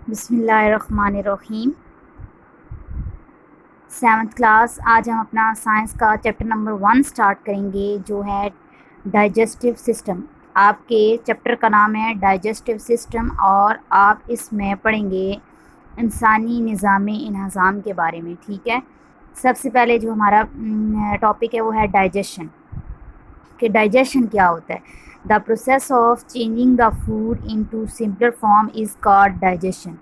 بسم اللہ الرحمن الرحیم. 7th class. آج ہم اپنا سائنس کا چیپٹر نمبر 1 سٹارٹ کریں گے جو ہے ڈائجسٹیو سسٹم. آپ کے چیپٹر کا نام ہے ڈائجسٹیو سسٹم اور آپ اس میں پڑھیں گے انسانی نظام انہضام کے بارے میں. ٹھیک ہے. سب سے پہلے جو ہمارا ٹاپک ہے وہ ہے ڈائجیشن. کہ ڈائجیشن کیا ہوتا ہے؟ The process of changing the food into سمپلر form is called digestion.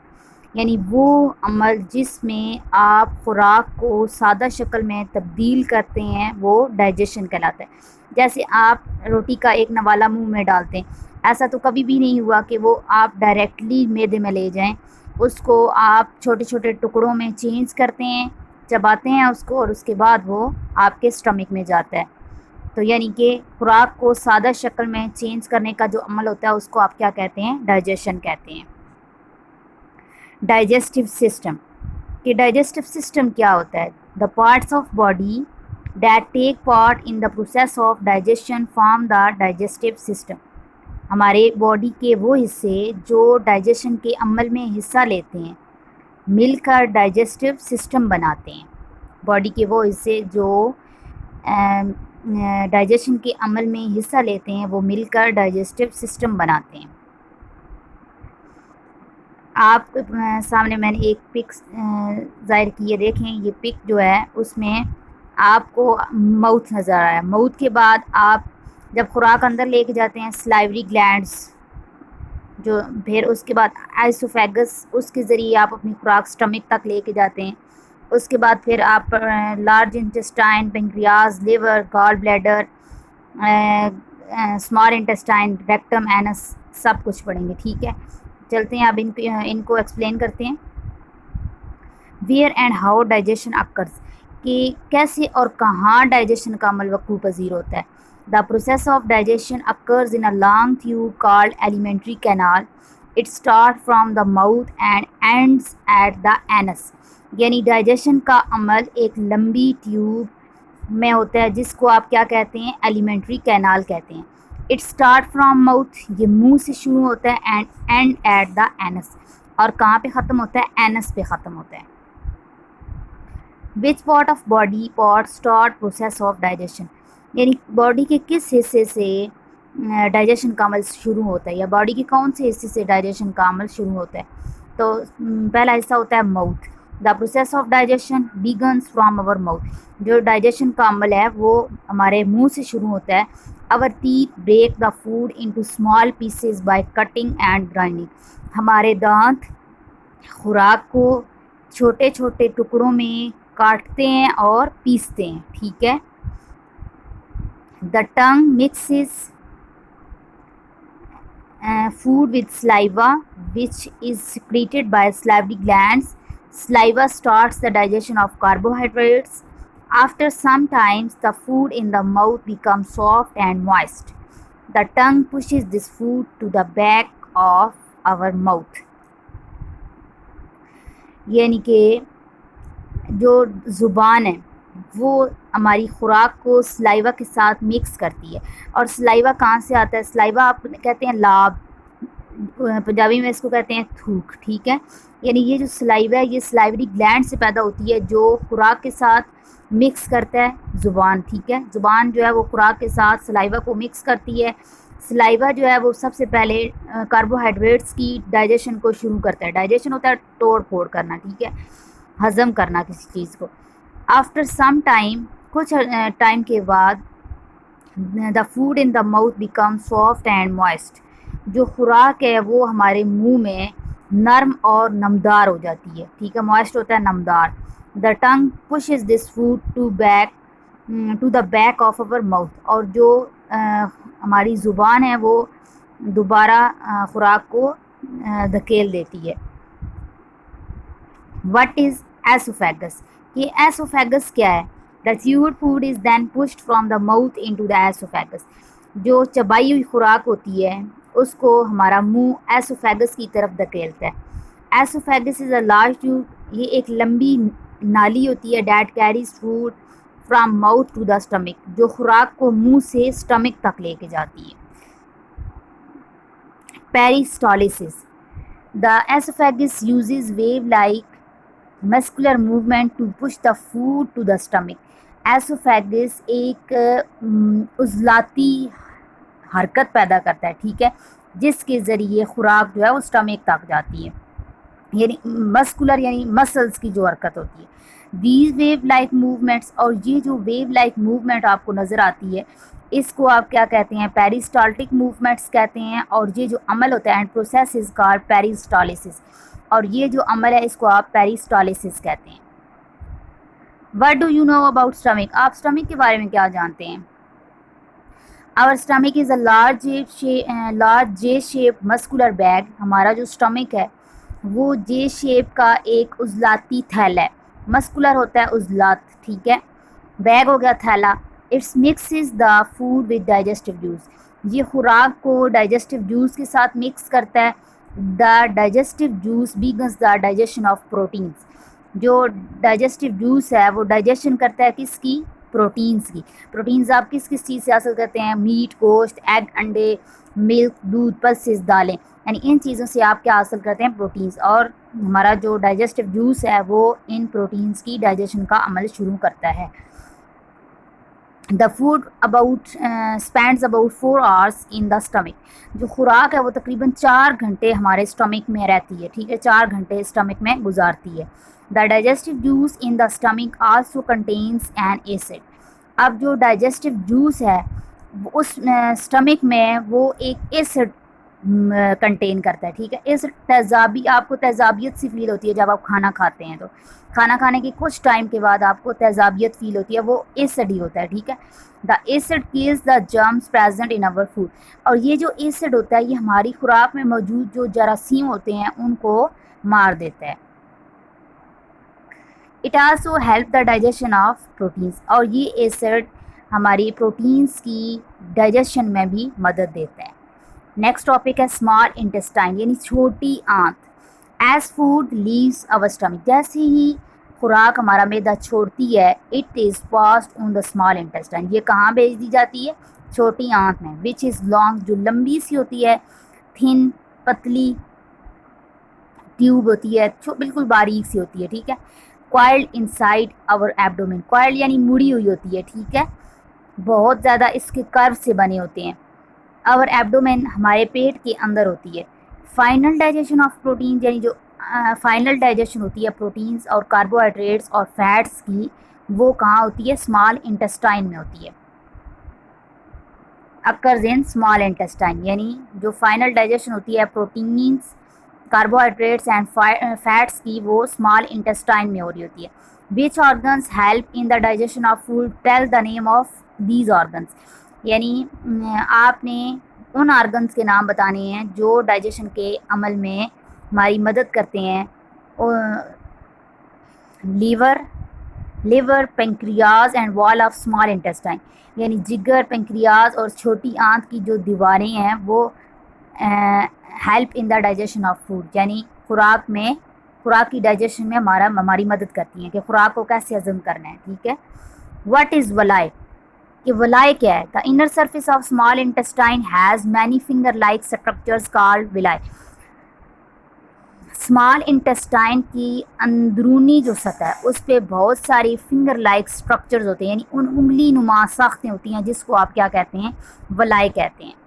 یعنی وہ عمل جس میں آپ خوراک کو سادہ شکل میں تبدیل کرتے ہیں وہ ڈائجیشن کہلاتا ہے. جیسے آپ روٹی کا ایک نوالا منہ میں ڈالتے ہیں، ایسا تو کبھی بھی نہیں ہوا کہ وہ آپ ڈائریکٹلی معدے میں لے جائیں. اس کو آپ چھوٹے چھوٹے ٹکڑوں میں چینج کرتے ہیں، چباتے ہیں اس کو، اور اس کے بعد وہ آپ کے اسٹمک میں جاتا ہے. تو یعنی کہ خوراک کو سادہ شکل میں چینج کرنے کا جو عمل ہوتا ہے اس کو آپ کیا کہتے ہیں؟ ڈائجیشن کہتے ہیں. Digestive system. کہ ڈائجسٹیو سسٹم کیا ہوتا ہے؟ The parts of body that take part in the process of digestion form the digestive system. ہمارے باڈی کے وہ حصے جو ڈائجیشن کے عمل میں حصہ لیتے ہیں مل کر ڈائجسٹیو سسٹم بناتے ہیں. باڈی کے وہ حصے جو ڈائجیشن کے عمل میں حصہ لیتے ہیں وہ مل کر ڈائجسٹیو سسٹم بناتے ہیں. آپ سامنے میں نے ایک پک ظاہر کی ہے، دیکھیں یہ پک جو ہے اس میں آپ کو ماؤتھ نظر آیا. ماؤتھ کے بعد آپ جب خوراک اندر لے کے جاتے ہیں سلائیوری گلینڈز، جو پھر اس کے بعد آئسوفیگس، اس کے ذریعے آپ اپنی خوراک سٹمک تک لے کے جاتے ہیں. اس کے بعد پھر آپ لارج انٹسٹائن، پنکریاز، لیور، گال بلیڈر، اسمال انٹسٹائن، ریکٹم، اینس، سب کچھ پڑھیں گے. ٹھیک ہے. چلتے ہیں اب ان کو ایکسپلین کرتے ہیں. Where and how digestion occurs. کہ کیسے اور کہاں ڈائجیشن کا عمل وقوع پذیر ہوتا ہے. The process of digestion occurs in a long tube called alimentary canal. It start from the mouth and ends at the anus. یعنی ڈائجیشن کا عمل ایک لمبی ٹیوب میں ہوتا ہے جس کو آپ کیا کہتے ہیں؟ ایلیمنٹری کینال کہتے ہیں. اٹ اسٹارٹ فرام ماؤتھ، یہ منہ سے شروع ہوتا ہے، اینڈ اینڈ ایٹ دا اینس، اور کہاں پہ ختم ہوتا ہے؟ اینس پہ ختم ہوتا ہے. Which part of body part start process of digestion. یعنی باڈی کے کس حصے سے ڈائجیشن کا عمل شروع ہوتا ہے، یا باڈی کے کون سے حصے سے ڈائجیشن کا عمل شروع ہوتا ہے؟ تو پہلا حصہ ہوتا ہے mouth. The process of digestion begins from our mouth. جو ڈائجیشن کا عمل ہے وہ ہمارے منہ سے شروع ہوتا ہے. اور teeth break the food into small pieces by cutting and grinding. ہمارے دانت خوراک کو چھوٹے چھوٹے ٹکڑوں میں کاٹتے ہیں اور پیستے ہیں. ٹھیک ہے. The tongue mixes food with saliva which is secreted by salivary glands. Saliva starts the digestion of carbohydrates. After some time, the food in the mouth becomes soft and moist. The tongue pushes this food to the back of our mouth. یعنی کہ جو زبان ہے وہ ہماری خوراک کو سلائیوا کے ساتھ مکس کرتی ہے. اور سلائیوا کہاں سے آتا ہے؟ سلائیوا آپ کہتے ہیں لاب، پنجابی میں اس کو کہتے ہیں تھوک. ٹھیک ہے. یعنی یہ جو سلائیوا ہے یہ سلائیوری گلینڈ سے پیدا ہوتی ہے جو خوراک کے ساتھ مکس کرتا ہے زبان. ٹھیک ہے. زبان جو ہے وہ خوراک کے ساتھ سلائیوا کو مکس کرتی ہے. سلائیوا جو ہے وہ سب سے پہلے کاربوہائیڈریٹس کی ڈائجیشن کو شروع کرتا ہے. ڈائجیشن ہوتا ہے توڑ پھوڑ کرنا. ٹھیک ہے. ہضم کرنا کسی چیز کو. آفٹر سم ٹائم، کچھ ٹائم کے بعد، the food in the mouth become soft and moist. جو خوراک ہے وہ ہمارے منہ میں نرم اور نمدار ہو جاتی ہے. ٹھیک ہے. موائسٹ ہوتا ہے نمدار. The tongue pushes this food to the back of our mouth. اور جو ہماری زبان ہے وہ دوبارہ خوراک کو دھکیل دیتی ہے. What is oesophagus. یہ ایسوفیگس کیا ہے؟ دا chewed food is then pushed from the mouth into the esophagus. جو چبائی ہوئی خوراک ہوتی ہے اس کو ہمارا منہ ایسوفیگس کی طرف دھکیلتا ہے. Oesophagus is a large tube. یہ ایک لمبی نالی ہوتی ہے. That carries food from mouth to the stomach. جو خوراک کو منہ سے اسٹمک تک لے کے جاتی ہے. پیریسٹالسس. The esophagus uses wave-like muscular movement to push the food to the stomach. Esophagus ایک عضلاتی حرکت پیدا کرتا ہے، ٹھیک ہے، جس کے ذریعے خوراک جو ہے وہ اسٹمک تک جاتی ہے، یعنی مسکولر یعنی مسلس کی جو حرکت ہوتی ہے. دیز ویو لائک موومنٹس، اور یہ جو ویو لائک موومنٹ آپ کو نظر آتی ہے اس کو آپ کیا کہتے ہیں؟ پیریسٹالٹک موومنٹس کہتے ہیں. اور یہ جو عمل ہوتا ہے اینڈ پروسیس از کالڈ پیریسٹالیسس، اور یہ جو عمل ہے اس کو آپ پیریسٹالیسس کہتے ہیں. What do you know about stomach? آپ اسٹمک کے بارے میں کیا جانتے ہیں؟ Our stomach is a large J-shaped muscular bag. ہمارا جو stomach ہے وہ J shape کا ایک عضلاتی تھیلا ہے. مسکولر ہوتا ہے عضلات، ٹھیک ہے، بیگ ہو گیا تھیلا. Its mixes the food with digestive juice, یہ خوراک کو ڈائجسٹیو جوس کے ساتھ مکس کرتا ہے. The digestive juice begins the digestion of proteins, جو ڈائجسٹیو جوس ہے وہ ڈائجیشن کرتا ہے کس کی؟ پروٹینز کی. پروٹینز آپ کس کس چیز سے حاصل کرتے ہیں؟ میٹ، گوشت، ایگ، انڈے، ملک، دودھ، پلسز، دالیں، یعنی ان چیزوں سے آپ کیا حاصل کرتے ہیں؟ پروٹینز. اور ہمارا جو ڈائجسٹیو جوس ہے وہ ان پروٹینز کی ڈائجیشن کا عمل شروع کرتا ہے. The food spends about 4 hours in the stomach, جو خوراک ہے وہ تقریباً 4 گھنٹے ہمارے اسٹمک میں رہتی ہے، ٹھیک ہے، 4 گھنٹے اسٹمک میں گزارتی ہے. The digestive juice in the stomach also contains an acid, اب جو ڈائجسٹیو جوس ہے اس اسٹمک میں وہ ایک ایسڈ کنٹین کرتا ہے، ٹھیک ہے. ایسڈ تیزابی، آپ کو تیزابیت سی فیل ہوتی ہے جب آپ کھانا کھاتے ہیں، تو کھانا کھانے کے کچھ ٹائم کے بعد آپ کو تیزابیت فیل ہوتی ہے، وہ ایسڈ ہی ہوتا ہے، ٹھیک ہے. The acid kills the germs present in our food, اور یہ جو ایسڈ ہوتا ہے یہ ہماری خوراک میں موجود جو جراثیم ہوتے ہیں ان کو مار دیتا ہے. It also help the digestion of proteins, اور یہ ایسڈ ہماری پروٹینس کی ڈائجیشن میں بھی مدد دیتا ہے. نیکسٹ ٹاپک ہے اسمال انٹسٹائن، یعنی چھوٹی آنت. ایز فوڈ لیوز اور اسٹمک، جیسے ہی خوراک ہمارا معدہ چھوڑتی ہے it is passed on the small intestine, یہ کہاں بھیج دی جاتی ہے؟ چھوٹی آنت میں. وچ از لانگ، جو لمبی سی ہوتی ہے، تھن پتلی ٹیوب ہوتی ہے، بالکل باریک سی ہوتی ہے، ٹھیک ہے. کوائلڈ انسائڈ آور ایبڈومن، کوائلڈ یعنی مڑی ہوئی ہوتی ہے، ٹھیک ہے، بہت زیادہ اس کے کرو سے بنے ہوتے ہیں. اور ایبڈومین ہمارے پیٹ کے اندر ہوتی ہے. فائنل ڈائجیشن آف پروٹین، یعنی جو فائنل ڈائجیشن ہوتی ہے پروٹینز اور کاربوہائیڈریٹس اور فیٹس کی، وہ کہاں ہوتی ہے؟ اسمال انٹسٹائن میں ہوتی ہے. اکرز ان اسمال انٹسٹائن، یعنی جو فائنل ڈائجیشن ہوتی ہے پروٹینز، کاربوہائیڈریٹس اینڈ فیٹس کی، وہ اسمال انٹسٹائن میں ہو رہی ہوتی ہے. Which organs help in the digestion of food? Tell the name of these organs, یعنی آپ نے ان آرگنس کے نام بتانے ہیں جو ڈائجیشن کے عمل میں ہماری مدد کرتے ہیں. لیور، پینکریاز اینڈ وال آف اسمال انٹسٹائن، یعنی جگر، پینکریاز اور چھوٹی آنت کی جو دیواریں ہیں وہ help in the digestion of food, یعنی خوراک کی ڈائجیشن میں ہماری مدد کرتی ہیں کہ خوراک کو کیسے ہضم کرنا ہے، ٹھیک ہے. What is villi? کہ ولائی کیا ہے؟ The inner surface of small intestine has many finger like structures called villi, small intestine کی اندرونی جو سطح ہے اس پہ بہت ساری فنگر لائک اسٹرکچرز ہوتے ہیں، یعنی انگلی نما ساختیں ہوتی ہیں جس کو آپ کیا کہتے ہیں؟ ولائی کہتے ہیں.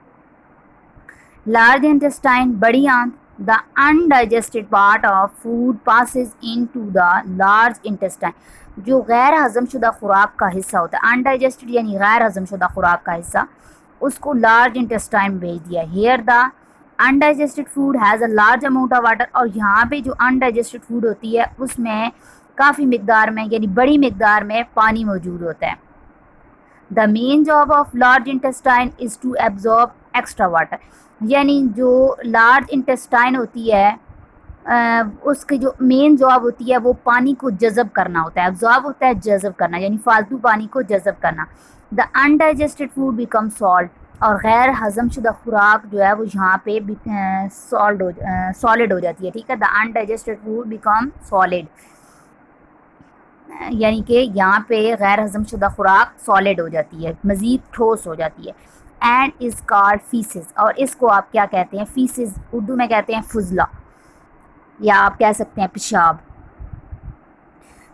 لارج انٹسٹائن، بڑی آنت. The undigested part of food passes into the large intestine, جو غیر ہضم شدہ خوراک کا حصہ ہوتا ہے، انڈائجسٹڈ یعنی غیر ہضم شدہ خوراک کا حصہ، اس کو لارج انٹسٹائن بھیج دیا. Here the undigested food has a large amount of water, اور یہاں پہ جو انڈائجسٹڈ فوڈ ہوتی ہے اس میں کافی مقدار میں یعنی بڑی مقدار میں پانی موجود ہوتا ہے. The main job of large intestine is to absorb extra water, یعنی جو لارج انٹسٹائن ہوتی ہے اس کی جو مین جاب ہوتی ہے وہ پانی کو جذب کرنا ہوتا ہے. ایبزارب ہوتا ہے جذب کرنا، یعنی فالتو پانی کو جذب کرنا. دا انڈائجسٹڈ فوڈ بیکم سالٹ، اور غیر ہضم شدہ خوراک جو ہے وہ یہاں پہ سالڈ ہو جاتی ہے، ٹھیک ہے. دا انڈائجسٹڈ فوڈ بیکم سالڈ، یعنی کہ یہاں پہ غیر ہضم شدہ خوراک سالڈ ہو جاتی ہے، مزید ٹھوس ہو جاتی ہے. اینڈ از کالڈ فیسز، اور اس کو آپ کیا کہتے ہیں؟ فیسز، اردو میں کہتے ہیں فضلہ. یا آپ کہہ سکتے ہیں پیشاب.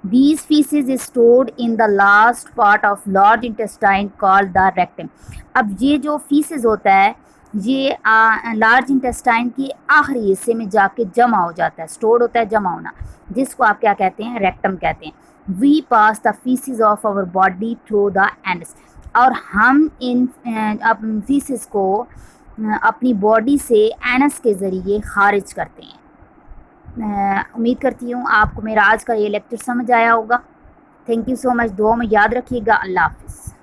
These feces is stored in the last part of large intestine called the rectum. اب یہ جو فیسز ہوتا ہے یہ لارج انٹسٹائن کی آخری حصے میں جا کے جمع ہو جاتا ہے، اسٹورڈ ہوتا ہے، جمع ہونا، جس کو آپ کیا کہتے ہیں؟ ریکٹم کہتے ہیں. We pass the feces of our body through the anus. اور ہم ان فیسز کو اپنی باڈی سے اینس کے ذریعے خارج کرتے ہیں. امید کرتی ہوں آپ کو میرا آج کا یہ لیکچر سمجھ آیا ہوگا. تھینک یو سو مچ. دعاؤں میں یاد رکھیے گا. اللہ حافظ.